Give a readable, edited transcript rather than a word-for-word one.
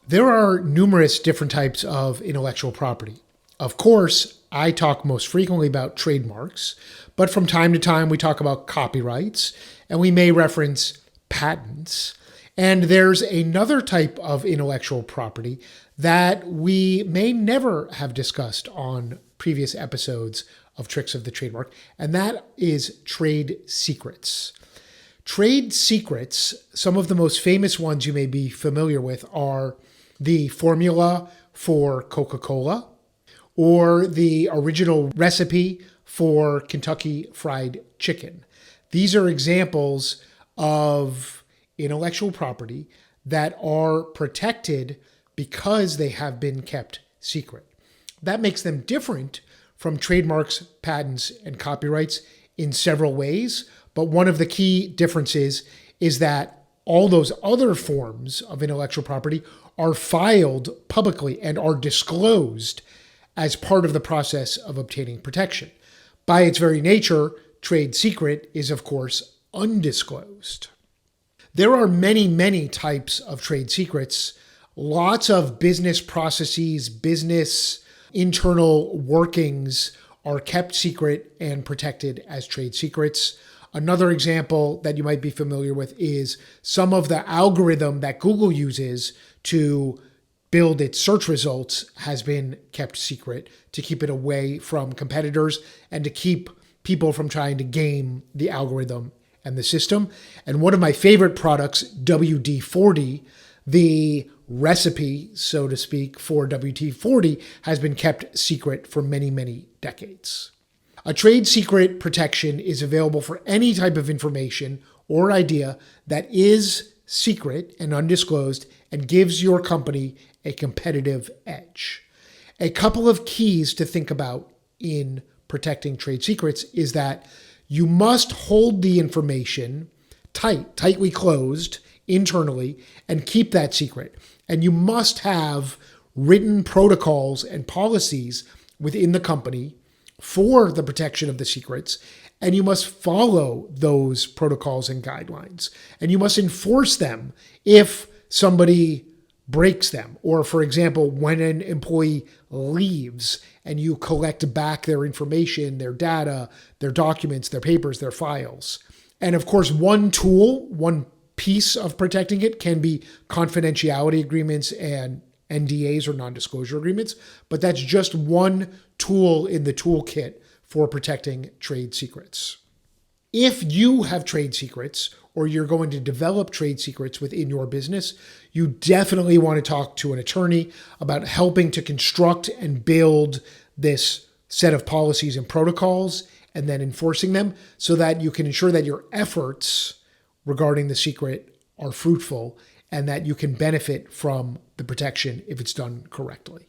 There are numerous different types of intellectual property. Of course, I talk most frequently about trademarks, but from time to time we talk about copyrights and we may reference patents. And there's another type of intellectual property that we may never have discussed on previous episodes of Tricks of the Trademark, and that is trade secrets. Trade secrets, some of the most famous ones you may be familiar with are the formula for Coca-Cola or the original recipe for Kentucky Fried Chicken. These are examples of intellectual property that are protected because they have been kept secret. That makes them different from trademarks, patents, and copyrights in several ways. But one of the key differences is that all those other forms of intellectual property are filed publicly and are disclosed as part of the process of obtaining protection. By its very nature, trade secret is, of course, undisclosed. There are many, many types of trade secrets. Lots of business processes, business internal workings are kept secret and protected as trade secrets. Another example that you might be familiar with is some of the algorithm that Google uses to build its search results has been kept secret to keep it away from competitors and to keep people from trying to game the algorithm and the system. And one of my favorite products, WD-40, the recipe, so to speak, for WD-40 has been kept secret for many, many decades. A trade secret protection is available for any type of information or idea that is secret and undisclosed and gives your company a competitive edge. A couple of keys to think about in protecting trade secrets is that you must hold the information tightly closed internally and keep that secret. And you must have written protocols and policies within the company for the protection of the secrets, and you must follow those protocols and guidelines. And you must enforce them if somebody breaks them. Or, for example, when an employee leaves and you collect back their information, their data, their documents, their papers, their files. And of course, one tool, one piece of protecting it can be confidentiality agreements and NDAs or non-disclosure agreements, but that's just one tool in the toolkit for protecting trade secrets. If you have trade secrets or you're going to develop trade secrets within your business, you definitely want to talk to an attorney about helping to construct and build this set of policies and protocols and then enforcing them so that you can ensure that your efforts regarding the secret are fruitful and that you can benefit from the protection if it's done correctly.